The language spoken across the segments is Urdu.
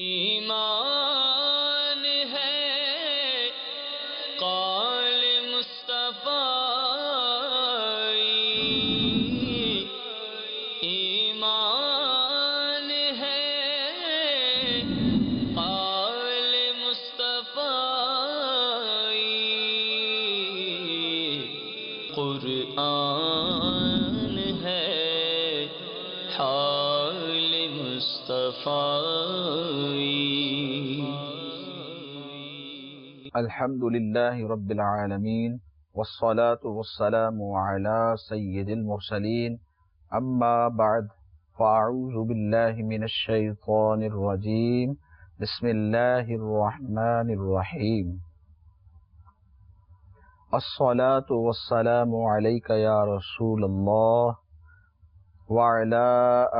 ایمان ہے قول مصطفی، ایمان ہے قول مصطفی، قرآن ہے حال مصطفی۔ الحمد للہ رب العالمین والصلاة والسلام علی سید المرسلین، اما بعد فاعوذ باللہ من الشیطان الرجیم، بسم اللہ الرحمن الرحیم۔ الصلاة والسلام علیک یا رسول اللہ وعلی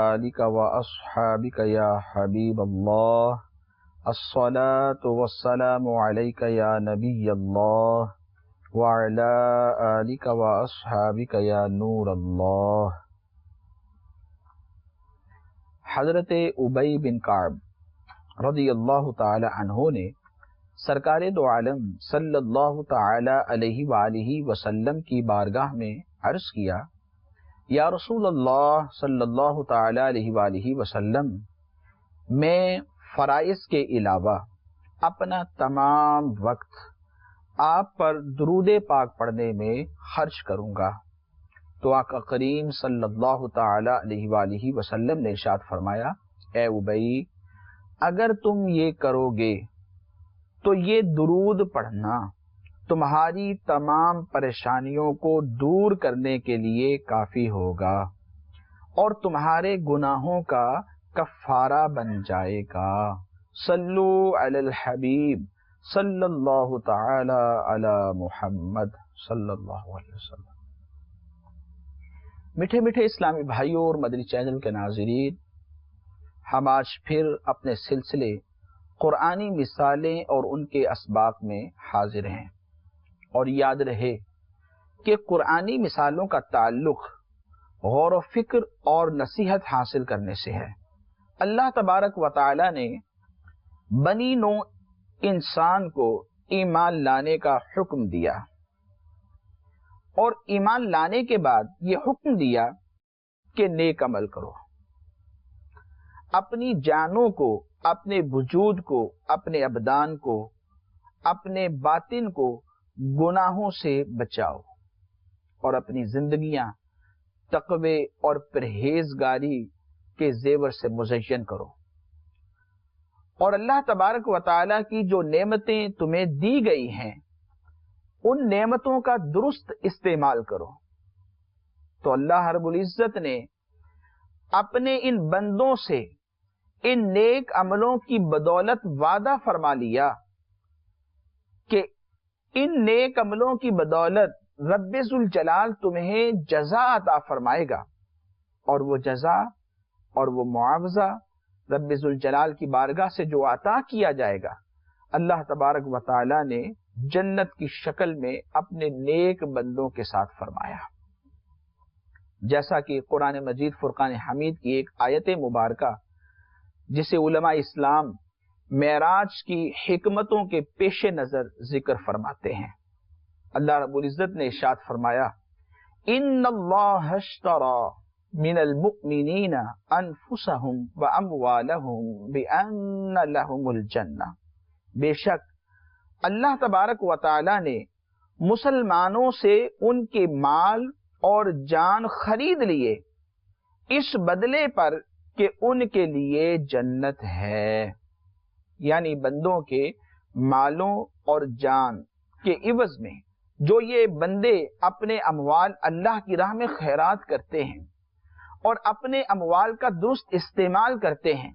آلک واصحابک یا حبیب اللہ، الصلاة والسلام علیک یا نبی اللہ وعلی آلک واصحابک یا نور اللہ۔ حضرت ابی بن کعب رضی اللہ تعالی عنہ نے سرکار دو عالم صلی اللہ تعالی علیہ وآلہ وسلم کی بارگاہ میں عرض کیا، یا رسول اللہ صلی اللہ تعالی علیہ وآلہ وسلم، میں فرائض کے علاوہ اپنا تمام وقت آپ پر درود پاک پڑھنے میں خرچ کروں گا۔ تو آقا کریم صلی اللہ تعالی علیہ وآلہ وسلم نے ارشاد فرمایا، اے ابی، اگر تم یہ کرو گے تو یہ درود پڑھنا تمہاری تمام پریشانیوں کو دور کرنے کے لیے کافی ہوگا اور تمہارے گناہوں کا کفارہ بن جائے گا۔ صلو علی الحبیب صلی اللہ تعالی علی محمد صلی اللہ علیہ وسلم۔ میٹھے میٹھے اسلامی بھائیوں اور مدنی چینل کے ناظرین، ہم آج پھر اپنے سلسلے قرآنی مثالیں اور ان کے اسباق میں حاضر ہیں، اور یاد رہے کہ قرآنی مثالوں کا تعلق غور و فکر اور نصیحت حاصل کرنے سے ہے۔ اللہ تبارک و تعالی نے بنی نوع انسان کو ایمان لانے کا حکم دیا، اور ایمان لانے کے بعد یہ حکم دیا کہ نیک عمل کرو، اپنی جانوں کو، اپنے وجود کو، اپنے ابدان کو، اپنے باطن کو گناہوں سے بچاؤ، اور اپنی زندگیاں تقوی اور پرہیزگاری کے زیور سے مزین کرو، اور اللہ تبارک و تعالیٰ کی جو نعمتیں تمہیں دی گئی ہیں ان نعمتوں کا درست استعمال کرو۔ تو اللہ رب العزت نے اپنے ان بندوں سے ان نیک عملوں کی بدولت وعدہ فرما لیا کہ ان نیک عملوں کی بدولت رب ذوالجلال تمہیں جزا عطا فرمائے گا، اور وہ جزا اور وہ معاوضہ رب ذوالجلال کی بارگاہ سے جو عطا کیا جائے گا، اللہ تبارک و تعالی نے جنت کی شکل میں اپنے نیک بندوں کے ساتھ فرمایا، جیسا کہ قرآن مجید فرقان حمید کی ایک آیت مبارکہ جسے علماء اسلام معراج کی حکمتوں کے پیش نظر ذکر فرماتے ہیں۔ اللہ رب العزت نے ارشاد فرمایا، ان اللہ اشتری من المؤمنین انفسهم واموالهم بان لهم الجنہ، بے شک اللہ تبارک و تعالی نے مسلمانوں سے ان کے مال اور جان خرید لیے اس بدلے پر کہ ان کے لیے جنت ہے، یعنی بندوں کے مالوں اور جان کے عوض میں جو یہ بندے اپنے اموال اللہ کی راہ میں خیرات کرتے ہیں اور اپنے اموال کا درست استعمال کرتے ہیں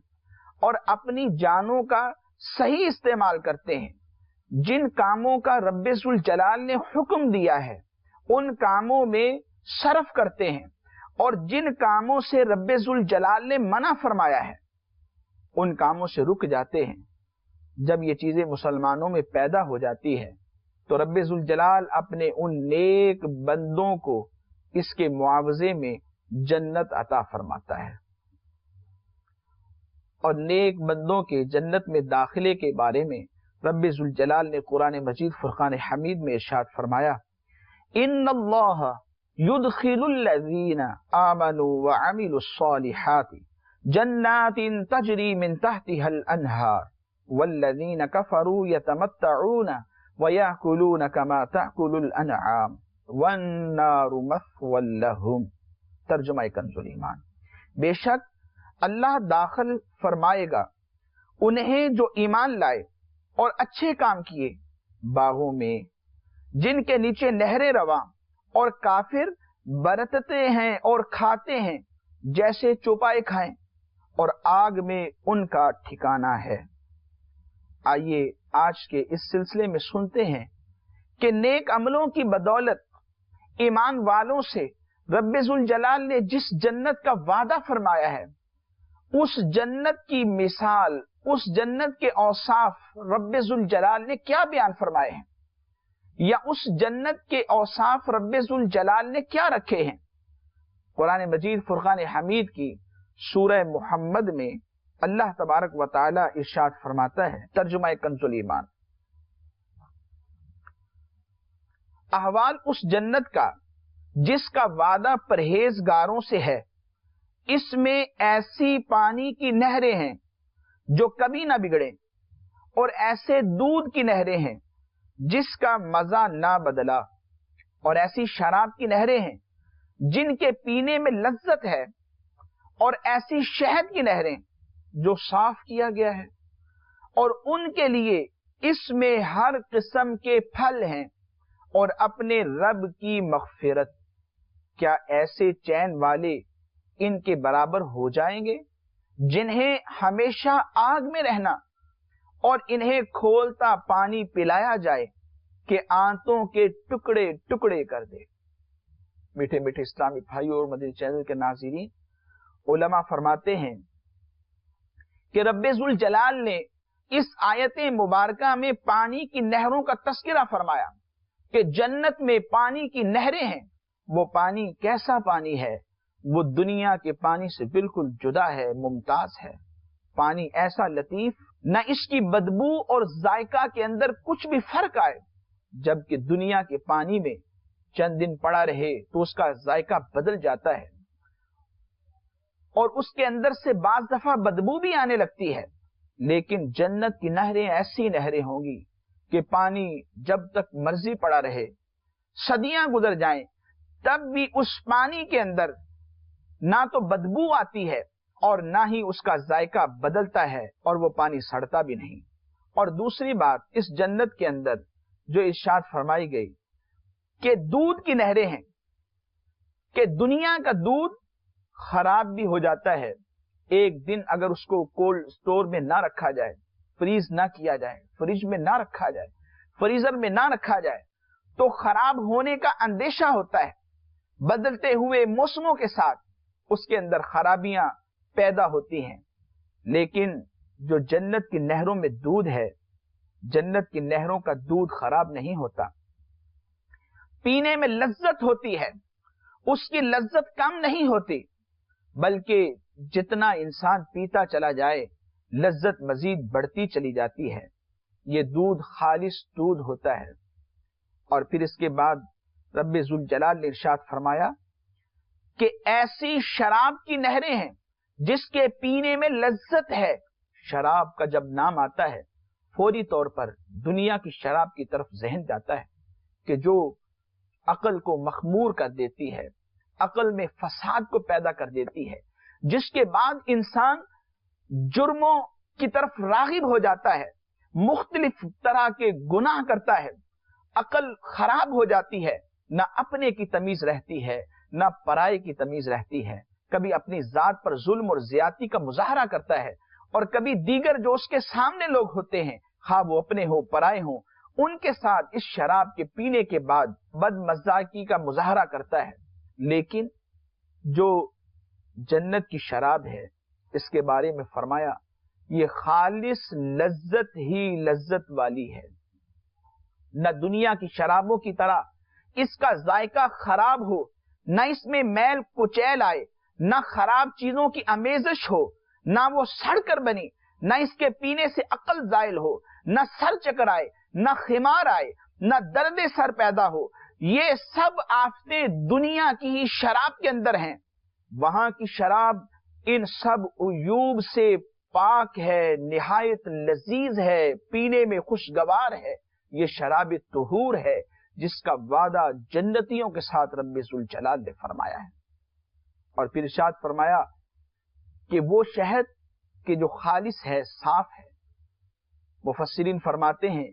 اور اپنی جانوں کا صحیح استعمال کرتے ہیں، جن کاموں کا رب ذوالجلال نے حکم دیا ہے ان کاموں میں صرف کرتے ہیں، اور جن کاموں سے رب ذوالجلال نے منع فرمایا ہے ان کاموں سے رک جاتے ہیں۔ جب یہ چیزیں مسلمانوں میں پیدا ہو جاتی ہے تو رب ذوالجلال اپنے ان نیک بندوں کو اس کے معاوضے میں جنت عطا فرماتا ہے۔ اور نیک بندوں کے جنت میں داخلے کے بارے میں رب ذوالجلال نے قرآن مجید فرقان حمید میں ارشاد فرمایا، ان اللہ يدخل الذین آمنوا وعملوا الصالحات جنات تجری من تحتها الانہار والذین کفروا یتمتعون ویأکلون کما تأکل الانعام والنار مثوی لہم۔ ترجمہ کنز الایمان، بے شک اللہ داخل فرمائے گا انہیں جو ایمان لائے اور اچھے کام کیے باغوں میں جن کے نیچے نہریں رواں، اور کافر برتتے ہیں اور کھاتے ہیں جیسے چوپائے کھائیں، اور آگ میں ان کا ٹھکانہ ہے۔ آئیے آج کے اس سلسلے میں سنتے ہیں کہ نیک عملوں کی بدولت ایمان والوں سے رب ذوالجلال نے جس جنت کا وعدہ فرمایا ہے، اس جنت کی مثال، اس جنت کے اوصاف رب ذوالجلال نے کیا بیان فرمائے ہیں، یا اس جنت کے اوصاف رب ذوالجلال نے کیا رکھے ہیں؟ قرآن مجید فرقان حمید کی سورہ محمد میں اللہ تبارک و تعالی ارشاد فرماتا ہے، ترجمہ کنز الایمان، احوال اس جنت کا جس کا وعدہ پرہیزگاروں سے ہے، اس میں ایسی پانی کی نہریں ہیں جو کبھی نہ بگڑیں، اور ایسے دودھ کی نہریں ہیں جس کا مزہ نہ بدلا، اور ایسی شراب کی نہریں ہیں جن کے پینے میں لذت ہے، اور ایسی شہد کی نہریں جو صاف کیا گیا ہے، اور ان کے لیے اس میں ہر قسم کے پھل ہیں اور اپنے رب کی مغفرت۔ کیا ایسے چین والے ان کے برابر ہو جائیں گے جنہیں ہمیشہ آگ میں رہنا اور انہیں کھولتا پانی پلایا جائے کہ آنتوں کے ٹکڑے ٹکڑے کر دے؟ میٹھے میٹھے اسلامی بھائیوں اور مدنی چینل کے ناظرین، علماء فرماتے ہیں کہ رب ذوالجلال نے اس آیت مبارکہ میں پانی کی نہروں کا تذکرہ فرمایا کہ جنت میں پانی کی نہریں ہیں۔ وہ پانی کیسا پانی ہے؟ وہ دنیا کے پانی سے بالکل جدا ہے، ممتاز ہے۔ پانی ایسا لطیف، نہ اس کی بدبو اور ذائقہ کے اندر کچھ بھی فرق آئے، جبکہ دنیا کے پانی میں چند دن پڑا رہے تو اس کا ذائقہ بدل جاتا ہے، اور اس کے اندر سے بعض دفعہ بدبو بھی آنے لگتی ہے۔ لیکن جنت کی نہریں ایسی نہریں ہوں گی کہ پانی جب تک مرضی پڑا رہے، صدیاں گزر جائیں، تب بھی اس پانی کے اندر نہ تو بدبو آتی ہے اور نہ ہی اس کا ذائقہ بدلتا ہے، اور وہ پانی سڑتا بھی نہیں۔ اور دوسری بات، اس جنت کے اندر جو ارشاد فرمائی گئی کہ دودھ کی نہریں ہیں، کہ دنیا کا دودھ خراب بھی ہو جاتا ہے، ایک دن اگر اس کو کولڈ سٹور میں نہ رکھا جائے، فریز نہ کیا جائے، فریج میں نہ رکھا جائے، فریزر میں نہ رکھا جائے، تو خراب ہونے کا اندیشہ ہوتا ہے۔ بدلتے ہوئے موسموں کے ساتھ اس کے اندر خرابیاں پیدا ہوتی ہیں۔ لیکن جو جنت کی نہروں میں دودھ ہے، جنت کی نہروں کا دودھ خراب نہیں ہوتا، پینے میں لذت ہوتی ہے، اس کی لذت کم نہیں ہوتی، بلکہ جتنا انسان پیتا چلا جائے لذت مزید بڑھتی چلی جاتی ہے۔ یہ دودھ خالص دودھ ہوتا ہے۔ اور پھر اس کے بعد رب ذوالجلال نے ارشاد فرمایا کہ ایسی شراب کی نہریں ہیں جس کے پینے میں لذت ہے۔ شراب کا جب نام آتا ہے فوری طور پر دنیا کی شراب کی طرف ذہن جاتا ہے کہ جو عقل کو مخمور کر دیتی ہے، عقل میں فساد کو پیدا کر دیتی ہے، جس کے بعد انسان جرموں کی طرف راغب ہو جاتا ہے، مختلف طرح کے گناہ کرتا ہے، عقل خراب ہو جاتی ہے، نہ اپنے کی تمیز رہتی ہے نہ پرائے کی تمیز رہتی ہے، کبھی اپنی ذات پر ظلم اور زیادتی کا مظاہرہ کرتا ہے، اور کبھی دیگر جو اس کے سامنے لوگ ہوتے ہیں، خواہ وہ اپنے ہو پرائے ہوں، ان کے ساتھ اس شراب کے پینے کے بعد بد مزاجی کا مظاہرہ کرتا ہے۔ لیکن جو جنت کی شراب ہے، اس کے بارے میں فرمایا یہ خالص لذت ہی لذت والی ہے، نہ دنیا کی شرابوں کی طرح اس کا ذائقہ خراب ہو، نہ اس میں میل کچیل آئے، نہ خراب چیزوں کی آمیزش ہو، نہ وہ سڑ کر بنی، نہ اس کے پینے سے عقل زائل ہو، نہ سر چکر آئے، نہ خمار آئے، نہ درد سر پیدا ہو۔ یہ سب آفتیں دنیا کی ہی شراب کے اندر ہیں۔ وہاں کی شراب ان سب عیوب سے پاک ہے، نہایت لذیذ ہے، پینے میں خوشگوار ہے۔ یہ شراب طہور ہے جس کا وعدہ جنتیوں کے ساتھ رب ذوالجلال نے فرمایا ہے۔ اور پھر ارشاد فرمایا کہ وہ شہد کہ جو خالص ہے، صاف ہے۔ مفسرین فرماتے ہیں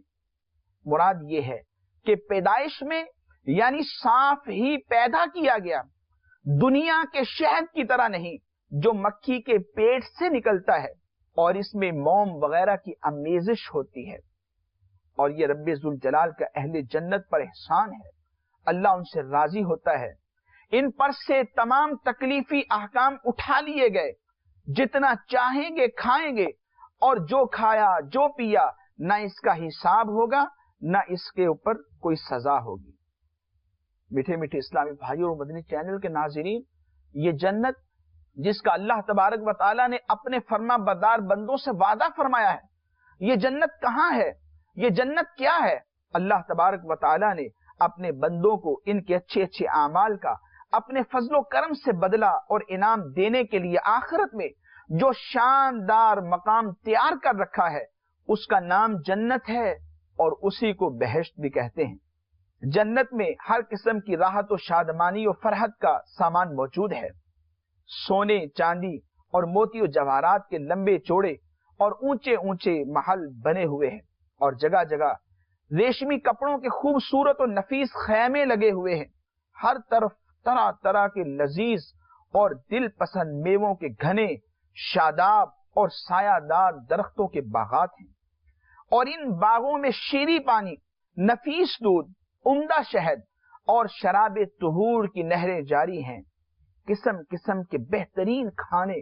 مراد یہ ہے کہ پیدائش میں یعنی صاف ہی پیدا کیا گیا، دنیا کے شہد کی طرح نہیں جو مکھی کے پیٹ سے نکلتا ہے اور اس میں موم وغیرہ کی آمیزش ہوتی ہے۔ اور یہ رب ذوالجلال کا اہل جنت پر احسان ہے، اللہ ان سے راضی ہوتا ہے۔ ان پر سے تمام تکلیفی احکام اٹھا لیے گئے، جتنا چاہیں گے کھائیں گے، اور جو کھایا جو پیا نہ اس کا حساب ہوگا نہ اس کے اوپر کوئی سزا ہوگی۔ میٹھے میٹھے اسلامی بھائیوں اور مدنی چینل کے ناظرین، یہ جنت جس کا اللہ تبارک و تعالیٰ نے اپنے فرما بردار بندوں سے وعدہ فرمایا ہے، یہ جنت کہاں ہے؟ یہ جنت کیا ہے؟ اللہ تبارک و تعالیٰ نے اپنے بندوں کو ان کے اچھے اچھے اعمال کا اپنے فضل و کرم سے بدلہ اور انعام دینے کے لیے آخرت میں جو شاندار مقام تیار کر رکھا ہے اس کا نام جنت ہے، اور اسی کو بہشت بھی کہتے ہیں۔ جنت میں ہر قسم کی راحت و شادمانی و فرحت کا سامان موجود ہے۔ سونے چاندی اور موتی و جواہرات کے لمبے چوڑے اور اونچے اونچے محل بنے ہوئے ہیں، اور جگہ جگہ ریشمی کپڑوں کے خوبصورت و نفیس خیمے لگے ہوئے ہیں۔ ہر طرف طرح طرح کے لذیذ اور دل پسند میووں کے گھنے شاداب اور سایہ دار درختوں کے باغات ہیں، اور ان باغوں میں شیریں پانی، نفیس دودھ، عمدہ شہد اور شراب طہور کی نہریں جاری ہیں۔ قسم قسم کے بہترین کھانے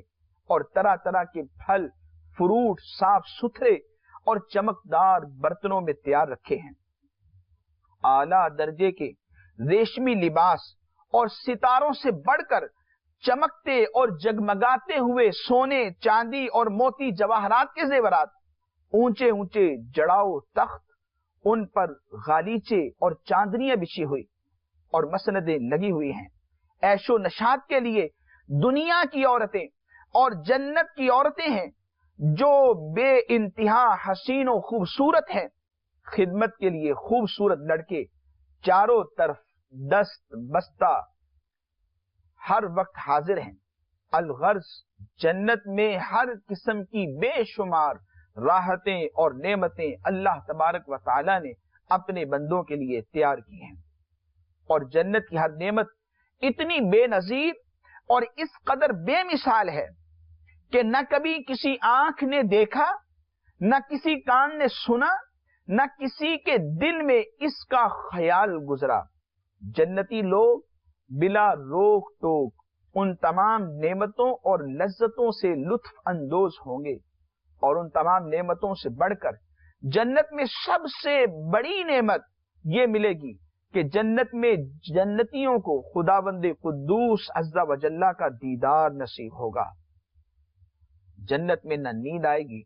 اور طرح طرح کے پھل فروٹ صاف ستھرے اور چمکدار برتنوں میں تیار رکھے ہیں۔ اعلیٰ درجے کے ریشمی لباس اور ستاروں سے بڑھ کر چمکتے اور جگمگاتے ہوئے سونے چاندی اور موتی جواہرات کے زیورات، اونچے اونچے جڑاؤ تخت، ان پر غالیچے اور چاندنیاں بچھی ہوئی اور مسندیں لگی ہوئی ہیں۔ عیش و نشاط کے لیے دنیا کی عورتیں اور جنت کی عورتیں ہیں جو بے انتہا حسین و خوبصورت ہیں۔ خدمت کے لیے خوبصورت لڑکے چاروں طرف دست بستہ ہر وقت حاضر ہیں۔ الغرض جنت میں ہر قسم کی بے شمار راحتیں اور نعمتیں اللہ تبارک و تعالی نے اپنے بندوں کے لیے تیار کی ہیں، اور جنت کی ہر نعمت اتنی بے نظیر اور اس قدر بے مثال ہے کہ نہ کبھی کسی آنکھ نے دیکھا، نہ کسی کان نے سنا، نہ کسی کے دل میں اس کا خیال گزرا۔ جنتی لوگ بلا روک ٹوک ان تمام نعمتوں اور لذتوں سے لطف اندوز ہوں گے، اور ان تمام نعمتوں سے بڑھ کر جنت میں سب سے بڑی نعمت یہ ملے گی کہ جنت میں جنتیوں کو خداوند قدوس عز و جل کا دیدار نصیب ہوگا۔ جنت میں نہ نیند آئے گی،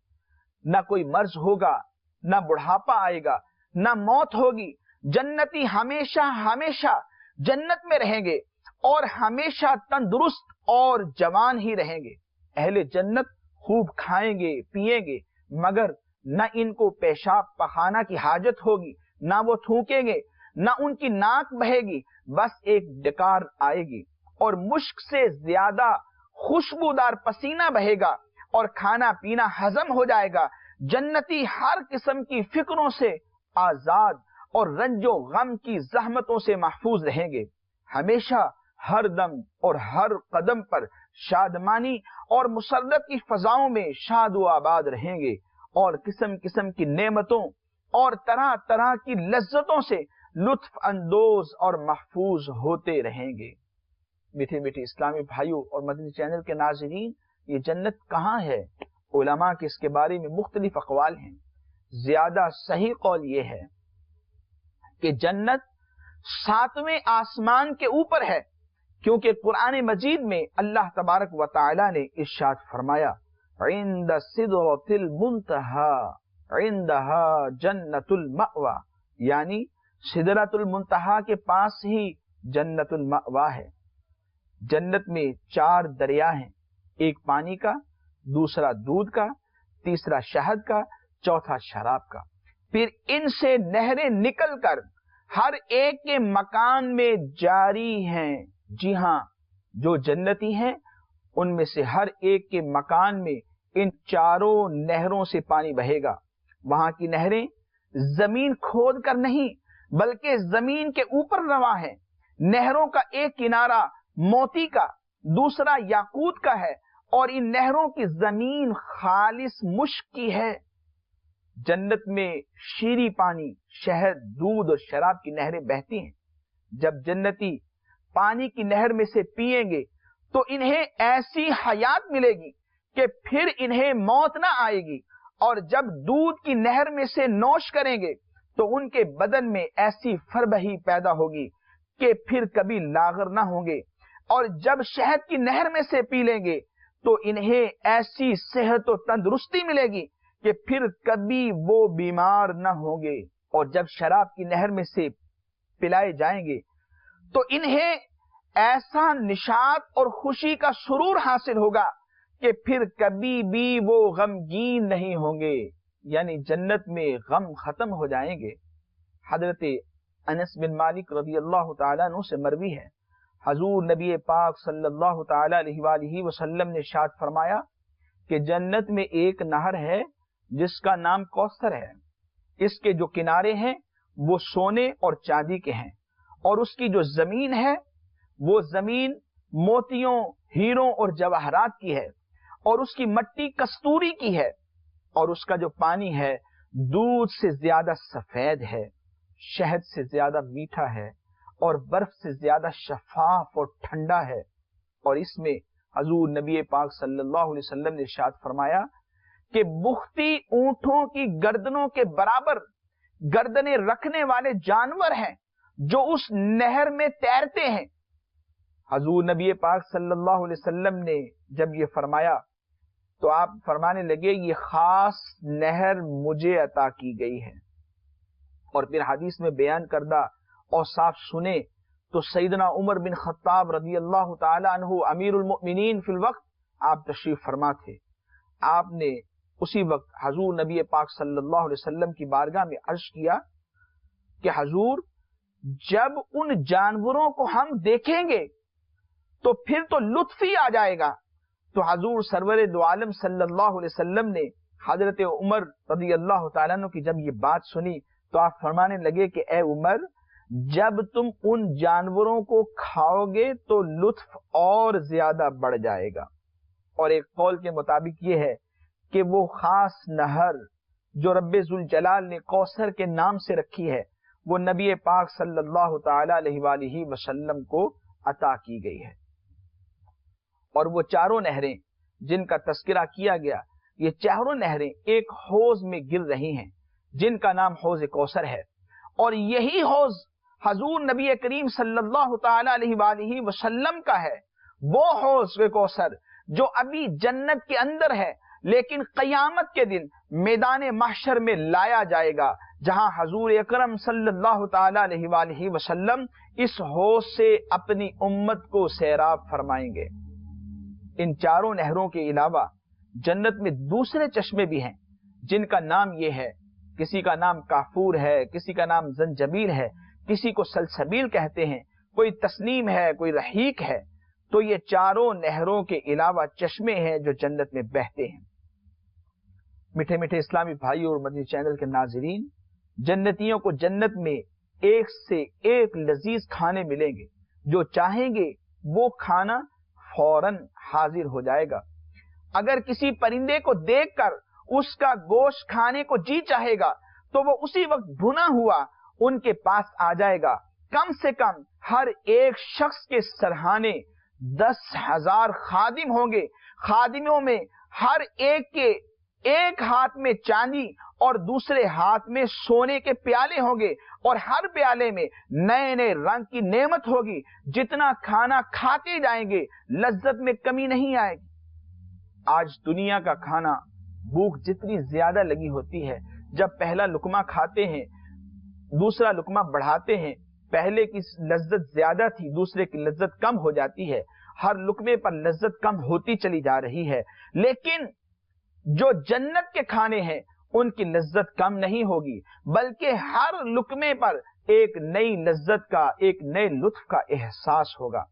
نہ کوئی مرض ہوگا، نہ بڑھاپا آئے گا، نہ موت ہوگی۔ جنتی ہمیشہ ہمیشہ جنت میں رہیں گے اور ہمیشہ تندرست اور جوان ہی رہیں گے۔ اہل جنت خوب کھائیں گے پیئیں گے، مگر نہ ان کو پیشاب پخانہ کی حاجت ہوگی، نہ وہ تھوکیں گے، نہ ان کی ناک بہے گی، بس ایک ڈکار آئے گی اور مشک سے زیادہ خوشبودار پسینہ بہے گا اور کھانا پینا ہضم ہو جائے گا۔ جنتی ہر قسم کی فکروں سے آزاد اور رنج و غم کی زحمتوں سے محفوظ رہیں گے۔ ہمیشہ ہر دم اور ہر قدم پر شادمانی اور مسرت کی فضاؤں میں شاد و آباد رہیں گے، اور قسم قسم کی نعمتوں اور طرح طرح کی لذتوں سے لطف اندوز اور محفوظ ہوتے رہیں گے۔ میٹھے میٹھے اسلامی بھائیوں اور مدنی چینل کے ناظرین، یہ جنت کہاں ہے؟ علماء کے اس کے بارے میں مختلف اقوال ہیں۔ زیادہ صحیح قول یہ ہے کہ جنت 7ویں آسمان کے اوپر ہے، کیونکہ قرآن مجید میں اللہ تبارک و تعالی نے ارشاد فرمایا عند سدرۃ المنتہا عندہا جنت المأوی، یعنی سدرۃ المنتہا کے پاس ہی جنت المأوی ہے۔ جنت میں 4 دریا ہیں، ایک پانی کا، دوسرا دودھ کا، تیسرا شہد کا، چوتھا شراب کا۔ پھر ان سے نہریں نکل کر ہر ایک کے مکان میں جاری ہیں۔ جی ہاں، جو جنتی ہیں ان میں سے ہر ایک کے مکان میں ان 4 نہروں سے پانی بہے گا۔ وہاں کی نہریں زمین کھود کر نہیں بلکہ زمین کے اوپر رواں ہیں۔ نہروں کا ایک کنارہ موتی کا، دوسرا یاقوت کا ہے، اور ان نہروں کی زمین خالص مشک کی ہے۔ جنت میں شیریں پانی، شہد، دودھ اور شراب کی نہریں بہتی ہیں۔ جب جنتی پانی کی نہر میں سے پیئیں گے تو انہیں ایسی حیات ملے گی کہ پھر انہیں موت نہ آئے گی، اور جب دودھ کی نہر میں سے نوش کریں گے تو ان کے بدن میں ایسی فربہی پیدا ہوگی کہ پھر کبھی لاغر نہ ہوں گے، اور جب شہد کی نہر میں سے پی لیں گے تو انہیں ایسی صحت و تندرستی ملے گی کہ پھر کبھی وہ بیمار نہ ہوں گے، اور جب شراب کی نہر میں سے پلائے جائیں گے تو انہیں ایسا نشاط اور خوشی کا سرور حاصل ہوگا کہ پھر کبھی بھی وہ غمگین نہیں ہوں گے، یعنی جنت میں غم ختم ہو جائیں گے۔ حضرت انس بن مالک رضی اللہ تعالیٰ عنہ سے مروی ہے، حضور نبی پاک صلی اللہ تعالیٰ علیہ وآلہ وسلم نے ارشاد فرمایا کہ جنت میں ایک نہر ہے جس کا نام کوثر ہے۔ اس کے جو کنارے ہیں وہ سونے اور چاندی کے ہیں، اور اس کی جو زمین ہے وہ زمین موتیوں، ہیروں اور جواہرات کی ہے، اور اس کی مٹی کستوری کی ہے، اور اس کا جو پانی ہے دودھ سے زیادہ سفید ہے، شہد سے زیادہ میٹھا ہے، اور برف سے زیادہ شفاف اور ٹھنڈا ہے۔ اور اس میں حضور نبی پاک صلی اللہ علیہ وسلم نے ارشاد فرمایا کہ بختی اونٹوں کی گردنوں کے برابر گردنیں رکھنے والے جانور ہیں جو اس نہر میں تیرتے ہیں۔ حضور نبی پاک صلی اللہ علیہ وسلم نے جب یہ فرمایا تو آپ فرمانے لگے یہ خاص نہر مجھے عطا کی گئی ہے۔ اور پھر حدیث میں بیان کردہ اوصاف سنے تو سیدنا عمر بن خطاب رضی اللہ تعالی عنہ امیر المؤمنین فی الوقت آپ تشریف فرما تھے۔ آپ نے اسی وقت حضور نبی پاک صلی اللہ علیہ وسلم کی بارگاہ میں عرض کیا کہ حضور جب ان جانوروں کو ہم دیکھیں گے تو پھر تو لطف ہی آ جائے گا۔ تو حضور سرور دو عالم صلی اللہ علیہ وسلم نے حضرت عمر رضی اللہ تعالیٰ عنہ کی جب یہ بات سنی تو آپ فرمانے لگے کہ اے عمر جب تم ان جانوروں کو کھاؤ گے تو لطف اور زیادہ بڑھ جائے گا۔ اور ایک قول کے مطابق یہ ہے کہ وہ خاص نہر جو رب ذوالجلال نے کوثر کے نام سے رکھی ہے وہ نبی پاک صلی اللہ تعالی علیہ وآلہ وسلم کو عطا کی گئی ہے۔ اور وہ چاروں نہریں جن کا تذکرہ کیا گیا، یہ چاروں نہریں ایک حوض میں گر رہی ہیں جن کا نام حوض کوثر ہے، اور یہی حوض حضور نبی کریم صلی اللہ تعالی علیہ وآلہ وسلم کا ہے، وہ حوض کوثر جو ابھی جنت کے اندر ہے لیکن قیامت کے دن میدان محشر میں لایا جائے گا، جہاں حضور اکرم صلی اللہ تعالی علیہ وآلہ وسلم اس حوض سے اپنی امت کو سیراب فرمائیں گے۔ ان چاروں نہروں کے علاوہ جنت میں دوسرے چشمے بھی ہیں جن کا نام یہ ہے، کسی کا نام کافور ہے، کسی کا نام زنجبیل ہے، کسی کو سلسبیل کہتے ہیں، کوئی تسنیم ہے، کوئی رحیق ہے۔ تو یہ چاروں نہروں کے علاوہ چشمے ہیں جو جنت میں بہتے ہیں۔ میٹھے میٹھے اسلامی بھائی اور مدنی چینل کے ناظرین، جنتیوں کو جنت میں ایک سے ایک لذیذ کھانے ملیں گے، جو چاہیں گے وہ کھانا فوراً حاضر ہو جائے گا۔ اگر کسی پرندے کو دیکھ کر اس کا گوشت کھانے کو جی چاہے گا تو وہ اسی وقت بھنا ہوا ان کے پاس آ جائے گا۔ کم سے کم ہر ایک شخص کے سرہانے 10,000 خادم ہوں گے۔ خادموں میں ہر ایک کے ایک ہاتھ میں چاندی اور دوسرے ہاتھ میں سونے کے پیالے ہوں گے، اور ہر پیالے میں نئے نئے رنگ کی نعمت ہوگی۔ جتنا کھانا کھاتے جائیں گے لذت میں کمی نہیں آئے گی۔ آج دنیا کا کھانا بھوک جتنی زیادہ لگی ہوتی ہے، جب پہلا لقمہ کھاتے ہیں دوسرا لقمہ بڑھاتے ہیں، پہلے کی لذت زیادہ تھی دوسرے کی لذت کم ہو جاتی ہے، ہر لقمے پر لذت کم ہوتی چلی جا رہی ہے۔ لیکن جو جنت کے کھانے ہیں ان کی لذت کم نہیں ہوگی، بلکہ ہر لقمے پر ایک نئی لذت کا، ایک نئے لطف کا احساس ہوگا۔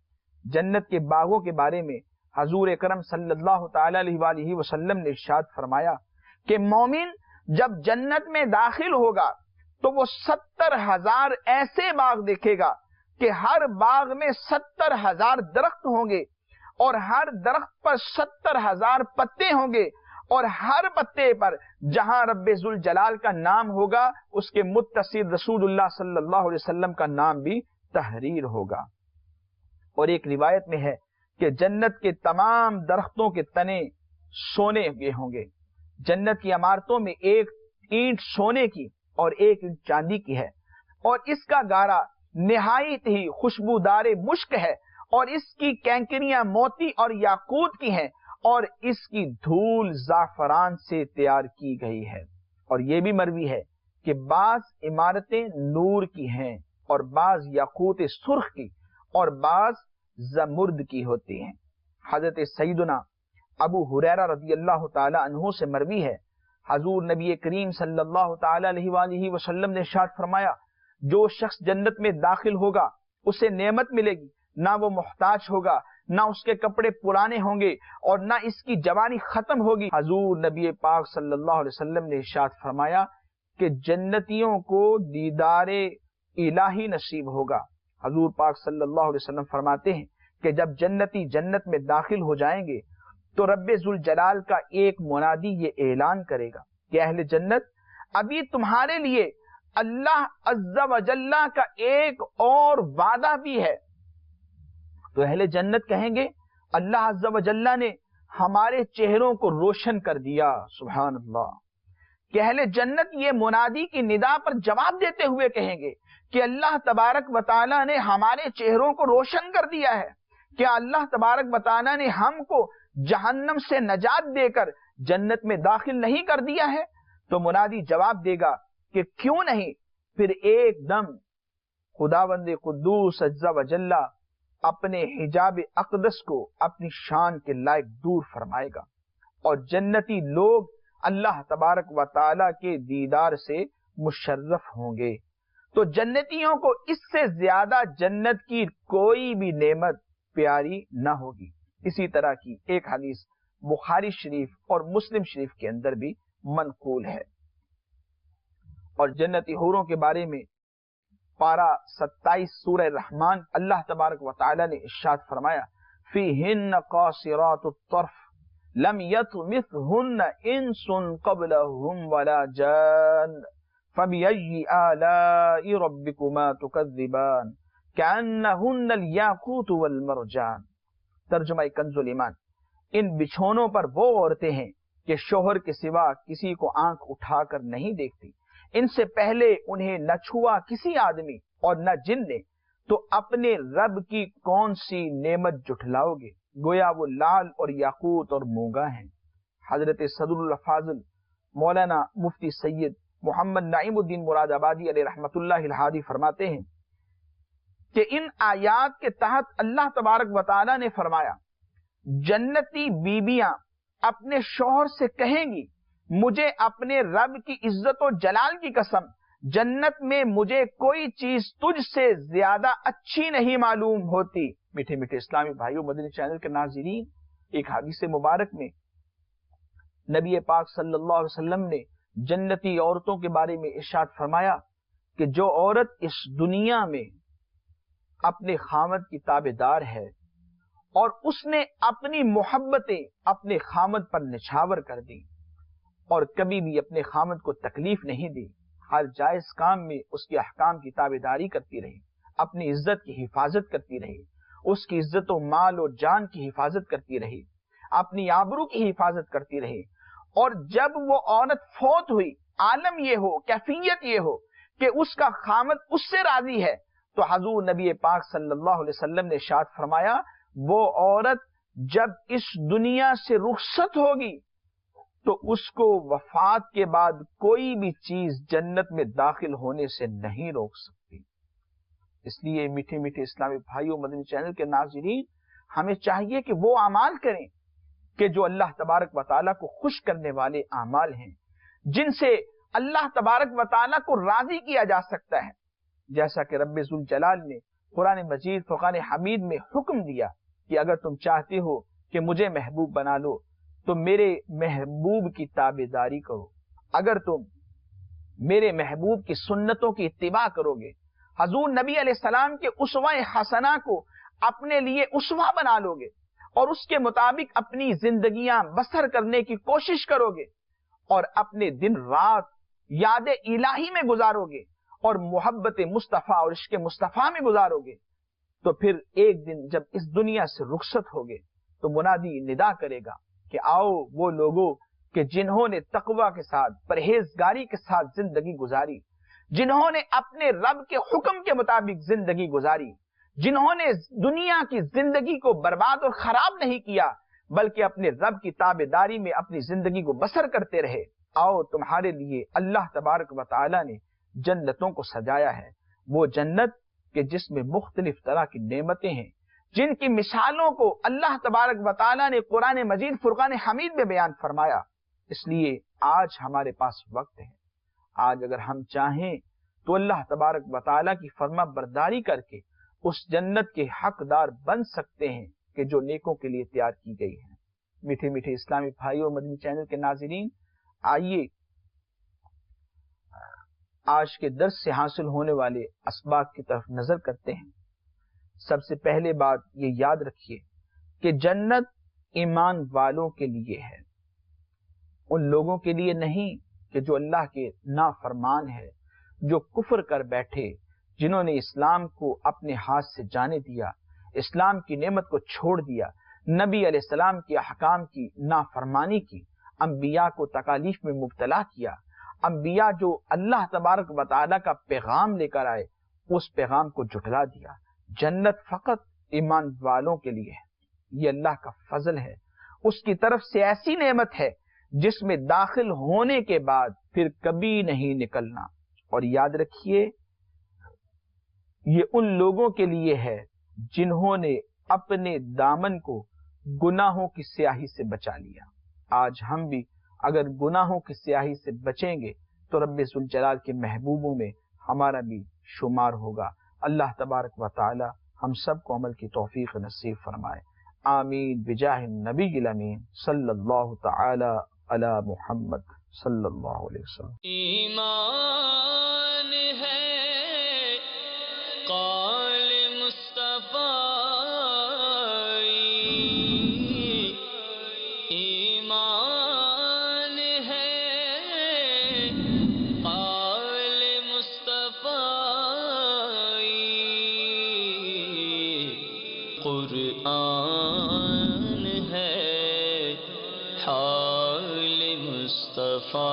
جنت کے باغوں کے بارے میں حضور اکرم صلی اللہ تعالی علیہ وآلہ وسلم نے ارشاد فرمایا کہ مومن جب جنت میں داخل ہوگا تو وہ 70,000 ایسے باغ دیکھے گا کہ ہر باغ میں 70,000 درخت ہوں گے، اور ہر درخت پر 70,000 پتے ہوں گے، اور ہر پتے پر جہاں رب ذوالجلال کا نام ہوگا اس کے متصل رسول اللہ صلی اللہ علیہ وسلم کا نام بھی تحریر ہوگا۔ اور ایک روایت میں ہے کہ جنت کے تمام درختوں کے تنے سونے کے ہوں گے۔ جنت کی عمارتوں میں ایک اینٹ سونے کی اور ایک اینٹ چاندی کی ہے، اور اس کا گارا نہایت ہی خوشبودار مشک ہے، اور اس کی کینکریاں موتی اور یاقوت کی ہیں، اور اس کی دھول زعفران سے تیار کی گئی ہے۔ اور یہ بھی مروی ہے کہ بعض عمارتیں نور کی ہیں، اور بعض یاقوت سرخ کی، اور بعض زمرد کی ہوتی ہیں۔ حضرت سیدنا ابو ہریرہ رضی اللہ تعالی عنہ سے مروی ہے، حضور نبی کریم صلی اللہ تعالی علیہ وآلہ وسلم نے ارشاد فرمایا، جو شخص جنت میں داخل ہوگا اسے نعمت ملے گی، نہ وہ محتاج ہوگا، نہ اس کے کپڑے پرانے ہوں گے، اور نہ اس کی جوانی ختم ہوگی۔ حضور نبی پاک صلی اللہ علیہ وسلم نے ارشاد فرمایا کہ جنتیوں کو دیدار الہی نصیب ہوگا۔ حضور پاک صلی اللہ علیہ وسلم فرماتے ہیں کہ جب جنتی جنت میں داخل ہو جائیں گے تو رب ذوالجلال کا ایک منادی یہ اعلان کرے گا کہ اہل جنت، ابھی تمہارے لیے اللہ عز و جل کا ایک اور وعدہ بھی ہے۔ تو اہل جنت کہیں گے اللہ عز و جل نے ہمارے چہروں کو روشن کر دیا، سبحان اللہ۔ کہ اہل جنت یہ منادی کی ندا پر جواب دیتے ہوئے کہیں گے کہ اللہ تبارک و تعالی نے ہمارے چہروں کو روشن کر دیا ہے، کیا اللہ تبارک و تعالی نے ہم کو جہنم سے نجات دے کر جنت میں داخل نہیں کر دیا ہے؟ تو منادی جواب دے گا کہ کیوں نہیں۔ پھر ایک دم خداوند قدوس عز و جل اپنے حجاب اقدس کو اپنی شان کے لائق دور فرمائے گا، اور جنتی لوگ اللہ تبارک و تعالی کے دیدار سے مشرف ہوں گے۔ تو جنتیوں کو اس سے زیادہ جنت کی کوئی بھی نعمت پیاری نہ ہوگی۔ اسی طرح کی ایک حدیث بخاری شریف اور مسلم شریف کے اندر بھی منقول ہے۔ اور جنتی حوروں کے بارے میں پارہ 27 سورہ رحمان اللہ تبارک و تعالی نے ارشاد فرمایا، فیہن قاصرات الطرف لم یطمثہن انس قبلہم ولا جان فبأي آلاء ربكما تكذبان كأنهن الياقوت والمرجان۔ ترجمہ کنز الایمان، ان بچھونوں پر وہ عورتیں ہیں کہ شوہر کے سوا کسی کو آنکھ اٹھا کر نہیں دیکھتی، ان سے پہلے انہیں نہ چھوا کسی آدمی اور نہ جن نے، تو اپنے رب کی کون سی نعمت جھٹلاؤ گے؟ گویا وہ لال اور یاقوت اور مونگا ہیں۔ حضرت صدر الفاضل مولانا مفتی سید محمد نعیم الدین مراد آبادی علیہ رحمت اللہ الہادی فرماتے ہیں کہ ان آیات کے تحت اللہ تبارک و تعالی نے فرمایا، جنتی بیویاں اپنے شوہر سے کہیں گی، مجھے اپنے رب کی عزت و جلال کی قسم، جنت میں مجھے کوئی چیز تجھ سے زیادہ اچھی نہیں معلوم ہوتی۔ میٹھے میٹھے اسلامی بھائیوں، مدنی چینل کے ناظرین، ایک حدیث مبارک میں نبی پاک صلی اللہ علیہ وسلم نے جنتی عورتوں کے بارے میں ارشاد فرمایا کہ جو عورت اس دنیا میں اپنے خامد کی تابعدار ہے اور اس نے اپنی محبتیں اپنے خامد پر نچھاور کر دی اور کبھی بھی اپنے خامد کو تکلیف نہیں دی، ہر جائز کام میں اس کے احکام کی تابعداری کرتی رہی، اپنی عزت کی حفاظت کرتی رہی، اس کی عزت و مال و جان کی حفاظت کرتی رہی، اپنی آبرو کی حفاظت کرتی رہی، اور جب وہ عورت فوت ہوئی، عالم یہ ہو، کیفیت یہ ہو کہ اس کا خامد اس سے راضی ہے، تو حضور نبی پاک صلی اللہ علیہ وسلم نے ارشاد فرمایا وہ عورت جب اس دنیا سے رخصت ہوگی تو اس کو وفات کے بعد کوئی بھی چیز جنت میں داخل ہونے سے نہیں روک سکتی۔ اس لیے میٹھے میٹھے اسلامی بھائیوں، مدنی چینل کے ناظرین، ہمیں چاہیے کہ وہ اعمال کریں کہ جو اللہ تبارک و تعالیٰ کو خوش کرنے والے اعمال ہیں، جن سے اللہ تبارک و تعالیٰ کو راضی کیا جا سکتا ہے، جیسا کہ رب ذوالجلال نے قرآن مجید فرقان حمید میں حکم دیا کہ اگر تم چاہتے ہو کہ مجھے محبوب بنا لو تو میرے محبوب کی تابعداری کرو، اگر تم میرے محبوب کی سنتوں کی اتباع کرو گے، حضور نبی علیہ السلام کے اسوہ حسنہ کو اپنے لیے اسوہ بنا لو گے اور اس کے مطابق اپنی زندگیاں بسر کرنے کی کوشش کرو گے اور اپنے دن رات یاد الہی میں گزارو گے اور محبت مصطفیٰ اور عشق مصطفیٰ میں گزارو گے، تو پھر ایک دن جب اس دنیا سے رخصت ہوگے تو منادی ندا کرے گا کہ آؤ وہ لوگوں کہ جنہوں نے تقوی کے ساتھ، پرہیزگاری کے ساتھ زندگی گزاری، جنہوں نے اپنے رب کے حکم کے مطابق زندگی گزاری، جنہوں نے دنیا کی زندگی کو برباد اور خراب نہیں کیا بلکہ اپنے رب کی تابعداری میں اپنی زندگی کو بسر کرتے رہے، آؤ تمہارے لیے اللہ تبارک و تعالی نے جنتوں کو سجایا ہے، وہ جنت کہ جس میں مختلف طرح کی نعمتیں ہیں، جن کی مثالوں کو اللہ تبارک و تعالی نے قرآن مجید فرقان حمید میں بیان فرمایا۔ اس لیے آج ہمارے پاس وقت ہے، آج اگر ہم چاہیں تو اللہ تبارک و تعالی کی فرما برداری کر کے اس جنت کے حقدار بن سکتے ہیں کہ جو نیکوں کے لیے تیار کی گئی ہے۔ میٹھے میٹھے اسلامی بھائیوں، مدنی چینل کے ناظرین، آئیے آج کے درس سے حاصل ہونے والے اسباق کی طرف نظر کرتے ہیں۔ سب سے پہلے بات یہ یاد رکھیے کہ جنت ایمان والوں کے لیے ہے، ان لوگوں کے لیے نہیں کہ جو اللہ کے نافرمان ہے، جو کفر کر بیٹھے، جنہوں نے اسلام کو اپنے ہاتھ سے جانے دیا، اسلام کی نعمت کو چھوڑ دیا، نبی علیہ السلام کے احکام کی نافرمانی کی، انبیاء کو تکالیف میں مبتلا کیا، انبیاء جو اللہ تبارک و تعالیٰ کا پیغام لے کر آئے اس پیغام کو جھٹلا دیا۔ جنت فقط ایمان والوں کے لیے ہے، یہ اللہ کا فضل ہے، اس کی طرف سے ایسی نعمت ہے جس میں داخل ہونے کے بعد پھر کبھی نہیں نکلنا۔ اور یاد رکھیے یہ ان لوگوں کے لیے ہے جنہوں نے اپنے دامن کو گناہوں کی سیاہی سے بچا لیا۔ آج ہم بھی اگر گناہوں کی سیاہی سے بچیں گے تو رب ذوالجلال کے محبوبوں میں ہمارا بھی شمار ہوگا۔ اللہ تبارک و تعالی ہم سب کو عمل کی توفیق نصیب فرمائے، آمین بجاہ النبی الامین صلی اللہ تعالی علی محمد صلی اللہ علیہ وسلم۔ ایمان ہے قول مصطفیٰ، ایمان ہے قول مصطفیٰ، قرآن ہے حال مصطفیٰ۔